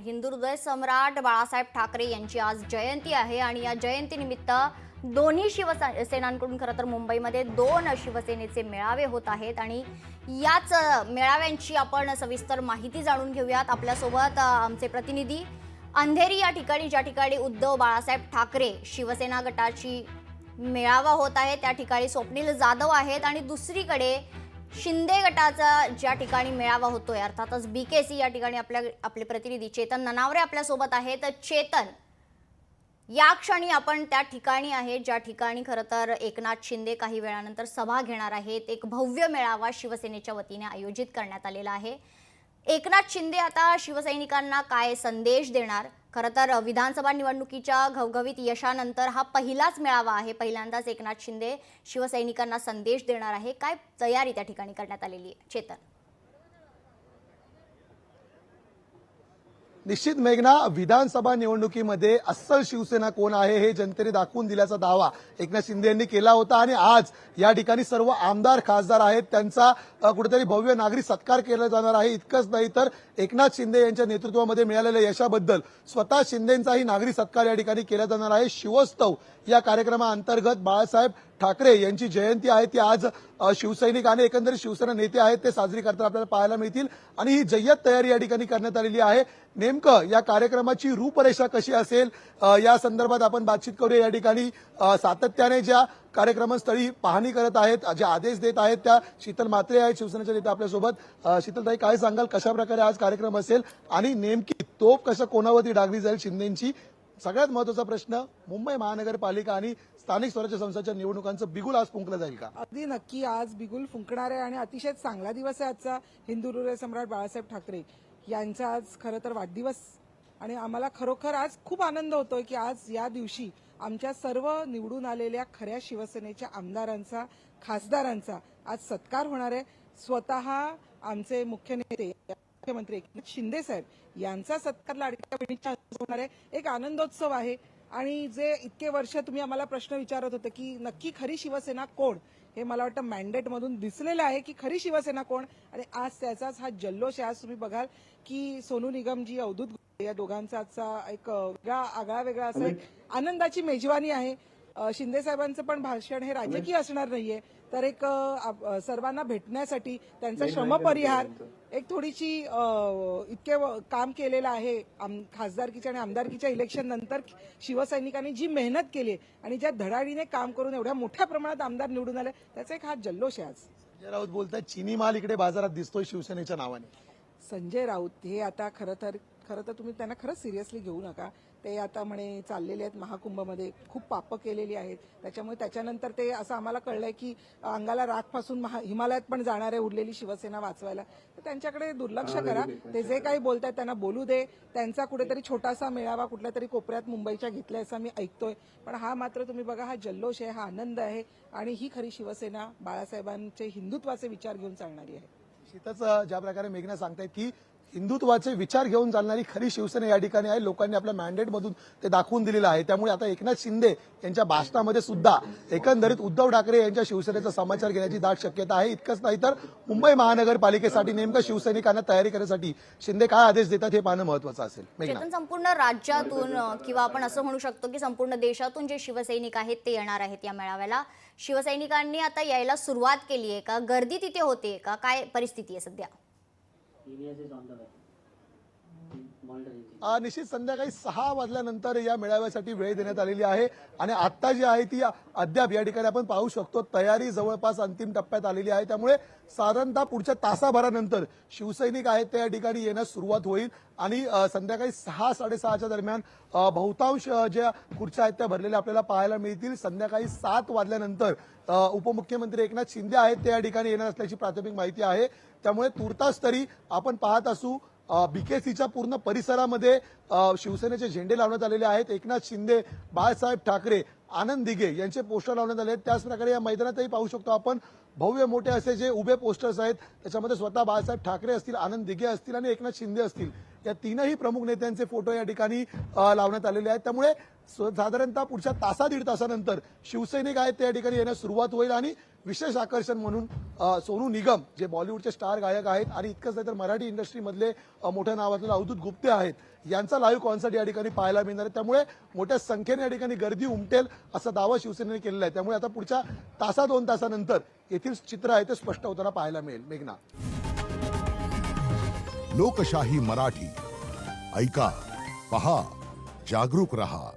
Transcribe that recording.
हिंदू हृदय सम्राट बाळासाहेब ठाकरे यांची आज जयंती आहे आणि या जयंतीनिमित्त दोन्ही शिवसेनांकडून खरं तर मुंबईमध्ये दोन शिवसेनेचे मेळावे होत आहेत आणि याच मेळाव्यांची आपण सविस्तर माहिती जाणून घेऊयात। आपल्यासोबत आमचे प्रतिनिधी अंधेरी या ठिकाणी ज्या ठिकाणी उद्धव बाळासाहेब ठाकरे शिवसेना गटाची मेळावा होत आहे त्या ठिकाणी स्वप्नील जाधव आहेत आणि दुसरीकडे शिंदे गटाचा ज्या ठिकाणी मेळावा होतोय अर्थातच बीकेसी या ठिकाणी आपले प्रतिनिधी चेतन ननावरे आपल्या सोबत आहेत। चेतन, या क्षणी आपण त्या ठिकाणी आहे ज्या ठिकाणी खरं तर एकनाथ शिंदे काही वेळानंतर सभा घेणार आहेत। एक भव्य मेळावा शिवसेनेच्या वतीने आयोजित करण्यात आलेला आहे। एकनाथ शिंदे आता शिवसैनिकांना काय संदेश देणार? खरं तर विधानसभा निवडणुकीच्या घवघवीत यशानंतर हा पहिलाच मेळावा आहे। पहिल्यांदाच एकनाथ शिंदे शिवसैनिकांना संदेश देणार आहे। काय तयारी त्या ठिकाणी करण्यात आलेली आहे चेतन? निश्चित मेघना, विधानसभा निवडणुकीमध्ये अस्सल शिवसेना कोण आहे हे जनतेने दाखवून दिल्याचा दावा एकनाथ शिंदे यांनी केला होता आणि आज या ठिकाणी सर्व आमदार खासदार आहेत त्यांचा कुठेतरी भव्य नागरी सत्कार केला जाणार आहे। इतकंच नाही तर एकनाथ शिंदे यांच्या नेतृत्वामध्ये मिळालेल्या यशाबद्दल स्वतः शिंदेंचाही नागरी सत्कार या ठिकाणी केला जाणार आहे। शिवोत्सव या कार्यक्रमाअंतर्गत बाळासाहेब ठाकरे यांची जयंती आहे ती आज शिवसैनिक आणि एकंदरीत शिवसेना नेते आहेत ते साजरी करताना आपल्याला पाहायला मिळतील आणि ही जय्यत तयारी या ठिकाणी करण्यात आलेली आहे। नेमकं या कार्यक्रमाची रूपरेषा कशी असेल या संदर्भात आपण बातचीत करूया। या ठिकाणी सातत्याने ज्या कार्यक्रमस्थळी पाहणी करत आहेत, जे आदेश देत आहेत त्या शीतल म्हात्रे आहेत शिवसेनेच्या नेते आपल्यासोबत। शीतलताई, काय सांगाल कशा प्रकारे आज कार्यक्रम असेल आणि नेमकी तोफ कशा कोणावरती डागली जाईल शिंदेंची? सगळ्यात महत्त्वाचा प्रश्न, मुंबई महानगरपालिका आणि स्थानिक स्वराज्य संस्थांच्या निवडणुकांचं बिगुल आज फुंकलं जाईल का? अगदी नक्की आज बिगुल फुंकणार आहे आणि अतिशय चांगला दिवस आहे आजचा। हिंदू हृदय सम्राट बाळासाहेब ठाकरे यांचा आज खरं तर वाढदिवस आणि आम्हाला खरोखर आज खूप आनंद होतोय की आज या दिवशी आमच्या सर्व निवडून आलेल्या खऱ्या शिवसेनेच्या आमदारांचा खासदारांचा आज सत्कार होणार आहे। स्वतः आमचे मुख्य नेते मुख्यमंत्री एकनाथ शिंदे साहेब यांचा सत्कार लाडक्या बहिणीच्या होणार आहे। एक आनंदोत्सव आहे आणि जे इतके वर्ष तुम्ही आम्हाला प्रश्न विचारत होते की नक्की खरी शिवसेना कोण, हे मला वाटतं मॅन्डेट मधून दिसलेलं आहे की खरी शिवसेना कोण आणि आज त्याचाच हा जल्लोष आहे। आज तुम्ही बघाल की सोनू निगमजी, अवधूत गुप्ते या दोघांचा एक आगळा वेगळा असं एक आनंदाची मेजवानी आहे। शिंदे साहेबांचं पण भाषण हे राजकीय असणार नाहीये तर एक सर्वांना भेटण्यासाठी त्यांचा श्रमपरिहार एक थोडीशी इतके काम केलेलं आहे खासदारकीच्या आणि आमदारकीच्या इलेक्शन नंतर शिवसैनिकांनी जी मेहनत केली आणि ज्या धडाडीने काम करून एवढ्या मोठ्या प्रमाणात आमदार निवडून आले त्याचा एक हा जल्लोष आहे आज। संजय राऊत बोलतात चीनी माल इकडे बाजारात दिसतोय शिवसेनेच्या नावाने। संजय राऊत हे आता खरं तर तुम्ही त्यांना खरंच सिरियसली घेऊ नका। ते आता म्हणे चाललेले आहेत महाकुंभमध्ये, खूप पापं केलेली आहेत त्याच्यामुळे त्याच्यानंतर ते असं आम्हाला कळलंय की अंगाला राख पासून हिमालयात पण जाणार आहे उरलेली शिवसेना वाचवायला। तर त्यांच्याकडे दुर्लक्ष करा, ते जे काही बोलतायत त्यांना बोलू दे। त्यांचा कुठेतरी छोटासा मेळावा कुठल्या तरी कोपऱ्यात मुंबईच्या घेतलाय असं मी ऐकतोय, पण हा मात्र तुम्ही बघा हा जल्लोष आहे, हा आनंद आहे आणि ही खरी शिवसेना बाळासाहेबांचे हिंदुत्वाचे विचार घेऊन चालणारी आहे। शीतच ज्या प्रकारे मेघना सांगतायत की हिंदुत्वाचे विचार घेऊन चालणारी खरी शिवसेना या ठिकाणी आहे, लोकांनी आपल्या मॅन्डेटमधून ते दाखवून दिलेलं आहे। त्यामुळे आता एकनाथ शिंदे यांच्या भाषणामध्ये सुद्धा एकंदरीत उद्धव ठाकरे यांच्या शिवसेनेचा समाचार घेण्याची दाट शक्यता आहे। इतकंच नाही तर मुंबई महानगरपालिकेसाठी नेमकं शिवसैनिकांना तयारी करण्यासाठी शिंदे काय आदेश देतात हे पाहणं महत्त्वाचं असेल। चेतन, संपूर्ण राज्यातून किंवा आपण असं म्हणू शकतो की संपूर्ण देशातून जे शिवसैनिक आहेत ते येणार आहेत या मेळाव्याला। शिवसैनिकांनी आता यायला सुरुवात केली आहे का? गर्दी तिथे होते का? काय परिस्थिती आहे सध्या? निश्चित संध्याकाळी 6 वाजल्यानंतर या मेळाव्यासाठी वेळ देण्यात आलेली आहे आणि आता जी आहे ती अद्याप या ठिकाणी आपण पाहू शकतो तयारी जवळपास अंतिम टप्प्यात आलेली आहे। त्यामुळे साधारणतः पुढच्या तासाभरानंतर शिवसैनिक आहेत त्या या ठिकाणी येण्यास सुरुवात होईल आणि संध्याकाळी 6-6:30च्या दरम्यान बहुतांश ज्या खुर्च्या आहेत त्या भरलेल्या आपल्याला पाहायला मिळतील। संध्याकाळी 7 वाजल्यानंतर उपमुख्यमंत्री एकनाथ शिंदे आहेत ते या ठिकाणी येणार असल्याची प्राथमिक माहिती आहे। त्यामुळे तुर्तास तरी आपण पाहत असू बीकेसीच्या पूर्ण परिसरामध्ये शिवसेनेचे झेंडे लावण्यात आलेले आहेत। एकनाथ शिंदे, बाळासाहेब ठाकरे, आनंद दिघे यांचे पोस्टर लावण्यात आले आहेत। त्याच प्रकारे या मैदानातही पाहू शकतो आपण भव्य मोठे असे जे उभे पोस्टर्स आहेत त्याच्यामध्ये स्वतः बाळासाहेब ठाकरे असतील, आनंद दिघे असतील आणि एकनाथ शिंदे असतील या तीनही प्रमुख नेत्यांचे फोटो या ठिकाणी लावण्यात आलेले आहेत। त्यामुळे साधारणतः पुढच्या तासा दीड तासानंतर शिवसैनिक आहेत त्या ठिकाणी येण्यास सुरुवात होईल आणि विशेष आकर्षण म्हणून सोनू निगम जे बॉलिवूडचे स्टार गायक आहेत आणि इतकंच नाही तर मराठी इंडस्ट्रीमधले मोठ्या नावातले अवधूत गुप्ते आहेत, यांचा लाईव्ह कॉन्सर्ट या ठिकाणी पाहायला मिळणार आहे. त्यामुळे मोठ्या संख्येने या ठिकाणी गर्दी उमटेल असा दावा शिवसेनेने केलेला आहे. त्यामुळे आता पुढच्या दोन तासानंतर येथील चित्र आहे ते स्पष्ट होताना पाहायला मिळेल. मेघना. लोकशाही मराठी ऐका, पहा, जागरूक रहा.